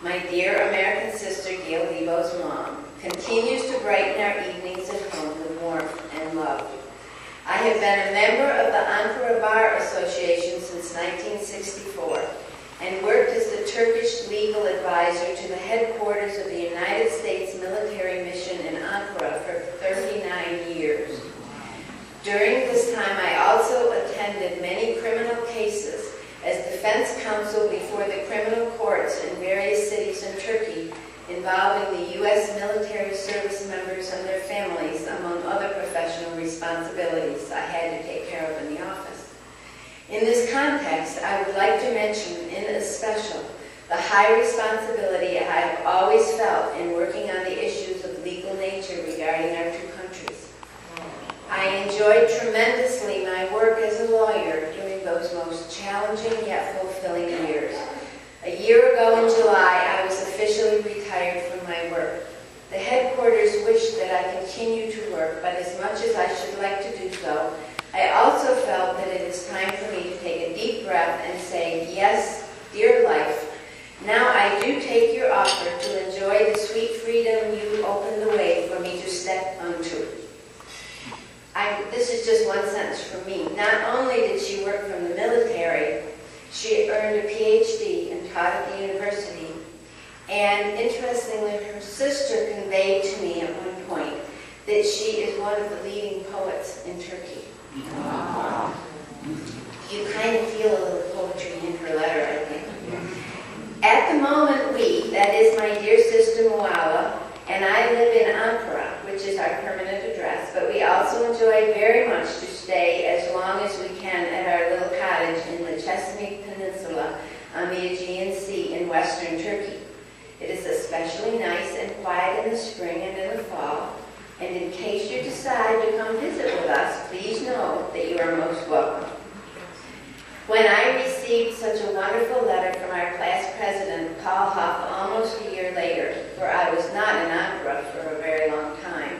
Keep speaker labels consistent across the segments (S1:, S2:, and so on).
S1: my dear American sister Gail Lebo's mom, continues to brighten our evenings at home with warmth and love. I have been a member of the Ankara Bar Association since 1964 and worked as the Turkish legal advisor to the headquarters of the United States military mission in Ankara for 39 years. During this time, I also attended many criminal cases as defense counsel before the criminal courts in various cities in Turkey involving the U.S. military service members and their families, among other professional responsibilities I had to take care of in the office. In this context, I would like to mention in especial the high responsibility I have always felt in working on the issues of legal nature regarding our two countries. I enjoyed tremendously my work as a lawyer during those most challenging yet fulfilling years. A year ago in July, I was officially retired from my work. The headquarters wished that I continue to work, but as much as I should like to do so, I also felt that it is time for me to take a deep breath and say, yes, dear life, now I do take your offer to enjoy the sweet freedom you opened the way for me to step onto. This is just one sentence from me. Not only did she work from the military, she earned a PhD and taught at the university. And interestingly, her sister conveyed to me at one point that she is one of the leading poets in Turkey. Wow. You kind of feel a little poetry in her letter, I think. At the moment, we, that is my dear sister Muala, and I live in Ankara, which is our permanent address, but we also enjoy very much to stay as long as we can at our little cottage in the Chesapeake Peninsula on the Aegean Sea in western Turkey. It is especially nice and quiet in the spring and in the fall, and in case you decide to come visit with us, please know that you are most welcome. When I received such a wonderful letter from our class president, Paul Huff, almost a year later, for I was not in Ankara for a very long time,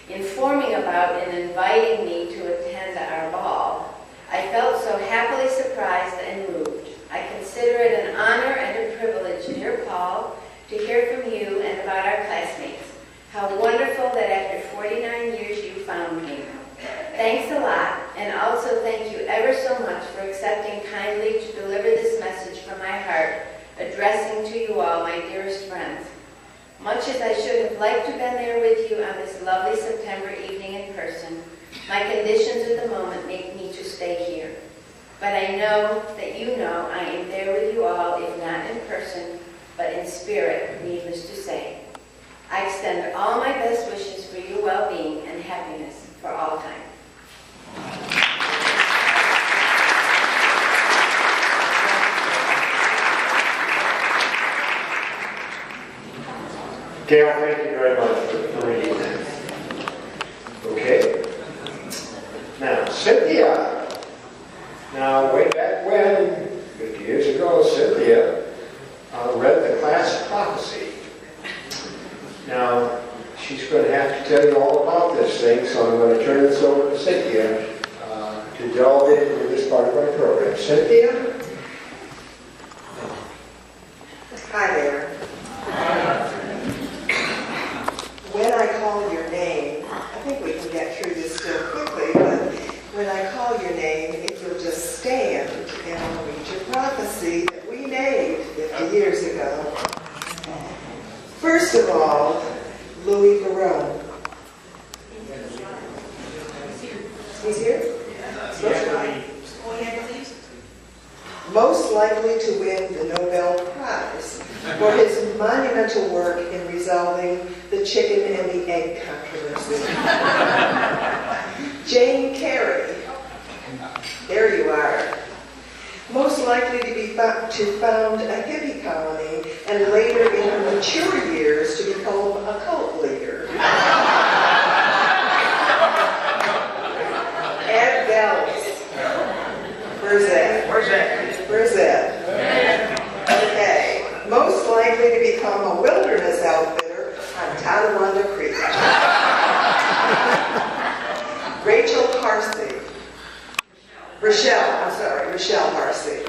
S1: informing about and inviting me to attend our ball, I felt so happily surprised and moved. I consider it an honor and a privilege, dear Paul, to hear from you and about our classmates. How wonderful that after 49 years you found me. Thanks a lot, and also thank you ever so much for accepting kindly to deliver this message from my heart, addressing to you all, my dearest friends. Much as I should have liked to have been there with you on this lovely September evening in person, my conditions at the moment make me to stay here. But I know that you know I am there with you all, if not in person, but in spirit, needless to say. I extend all my best wishes for your well-being and happiness for all time.
S2: Gail, thank you very much for reading that. Okay. Now, Cynthia. Now, way back when, 50 years ago, Cynthia read the class prophecy. Now, she's going to have to tell you all about this thing, so I'm going to turn this over to Cynthia to delve into this part of our program. Cynthia?
S3: Hi there. When I call your name, I think we can get through this still quickly, but when I call your name, if you'll just stand and I'll read your prophecy that we made 50 years ago. First of all, Louis Barone. He's here? Most likely to win the Nobel Prize for his monumental work in resolving the chicken and the egg controversy. Jane Carey. There you are. Most likely to found a hippie colony and later in her mature years to become a cult leader. Ed Bells. Where's Ed? Where's Ed? Okay. Most likely to become a wilderness outfitter on Tonawanda Creek. Rachel Harsey. Rochelle Harsey.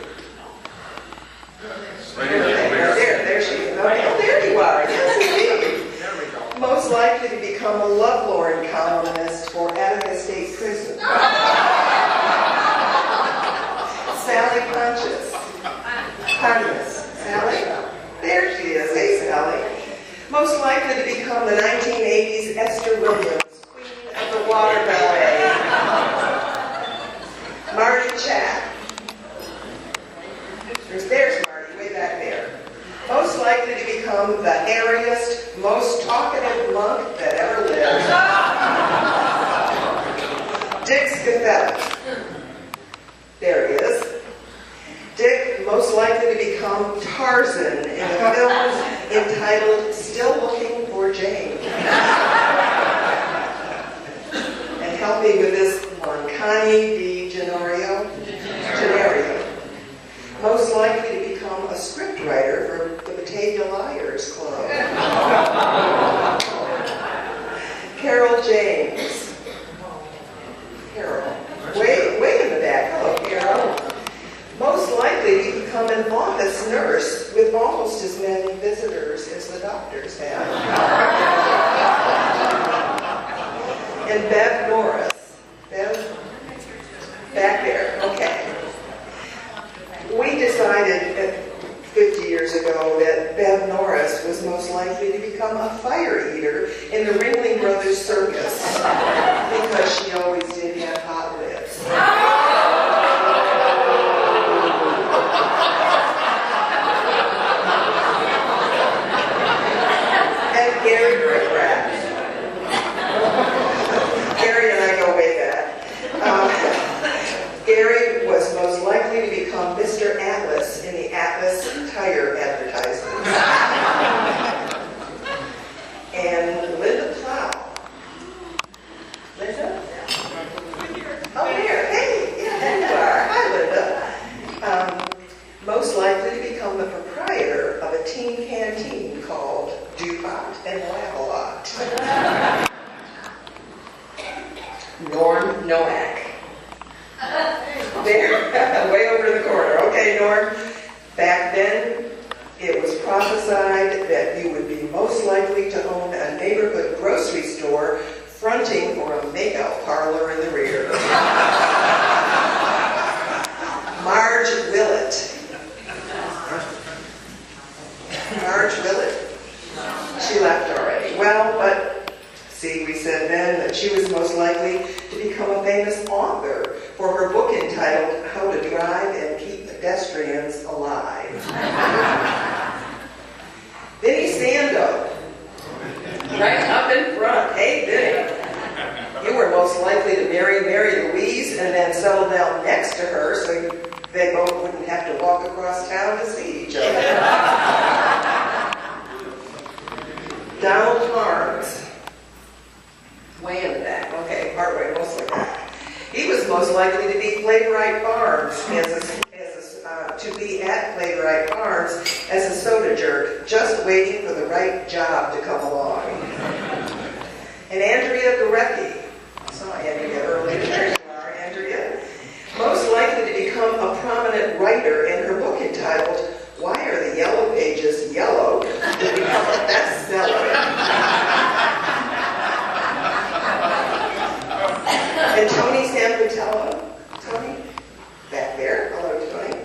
S3: There she is. Okay. Oh, there you are. Yes, indeed. Most likely to become a lovelorn columnist for Attica State Prison. Sally Pontius. Sally? There she is. Hey, Sally. Most likely to become the 1980s Esther Williams, Queen of the Water Ballet. Marty Chapp. There's Marty, way back there. Most likely to become the hairiest, most talkative monk that ever lived. Dick Scafetta. There he is. Dick, most likely to become Tarzan in a film entitled Still Looking for Jane. And help me with this one, Connie D. Gennario. Most likely to become a scriptwriter for the Batavia Liars Club. Carol James. Carol. Way in the back. Hello, Carol. Most likely to become an office nurse with almost as many visitors as the doctors have. And Bev Norris. Bev? Back there. Okay. We decided 50 years ago that Bev Norris was most likely to become a fire eater in the Ringling Brothers Circus because she always did have hot lips. And Gary Rickrack. Gary and I go way back. Gary was most likely to become Mr. Atlas in the Atlas tire advertisements. And Linda Plow. Linda? Oh, there. Hey, yeah, there you are. Hi, Linda. Most likely to become the proprietor of a teen canteen called DuPont and Lavalot. Norm Nowak. There, way over in the corner. Okay, Norm. Back then, it was prophesied that you would be most likely to own a neighborhood grocery store fronting for a makeout parlor in the rear. Marge Willett. Marge Willett. She left already. Well, but see, we said then that she was most likely to become a famous author for her book entitled How to Drive and Keep Pedestrians Alive. Vinnie Sando, right up in front. Hey, Vinnie, you were most likely to marry Mary Louise and then settle down next to her so they both wouldn't have to walk across town to see each other. Donald Harms. Way in the back. Okay, partway, mostly back. He was most likely to be Flavorite Farms to be at Flavorite Farms as a soda jerk, just waiting for the right job to come along. And Andrea Gorecki. I saw Andrea earlier. There you are, Andrea. Most likely to become a prominent writer in her book entitled Why Are the Yellow Pages Yellow? To become a bestseller. And Tony Sampatello. Tony? Back there. Hello, Tony.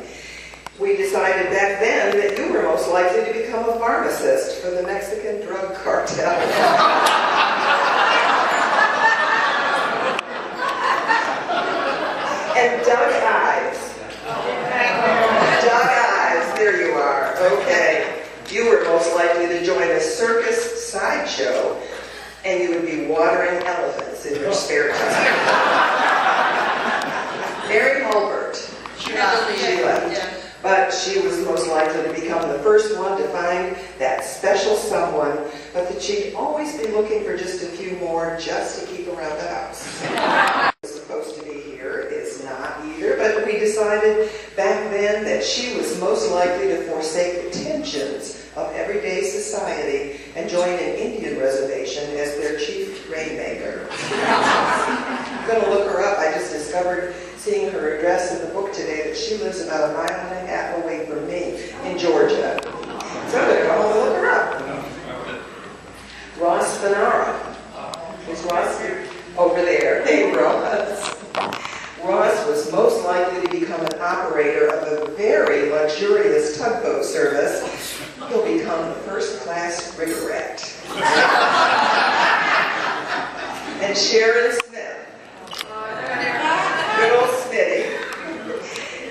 S3: We decided back then that you were most likely to become a pharmacist for the Mexican drug cartel. And Doug Ives. Doug Ives, there you are. Okay. You were most likely to join a circus sideshow, and you would be watering elephants in your spare time. Mary Hulbert. She left. But she was most likely to become the first one to find that special someone, but that she'd always be looking for just a few more just to keep around the house. Supposed to be here is not either, but we decided back then that she was most likely to forsake the tensions of everyday society and join an Indian reservation as their chief rainmaker. I'm going to look her up. I just discovered, seeing her address in the book today, that she lives about 1.5 miles away from me in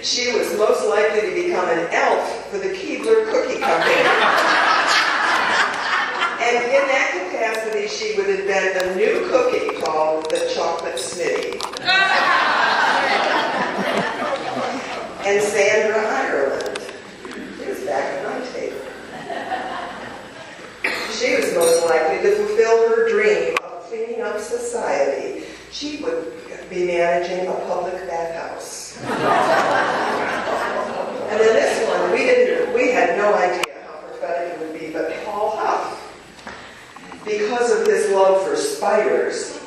S3: She was most likely to become an elf for the Keebler Cookie Company. And in that capacity, she would invent a new cookie called the Chocolate Smitty. And Sandra Ireland, she was back at my table. She was most likely to fulfill her dream of cleaning up society. She would be managing a public bathhouse. And then this one, we had no idea how prophetic it would be, but Paul Huff, because of his love for spiders,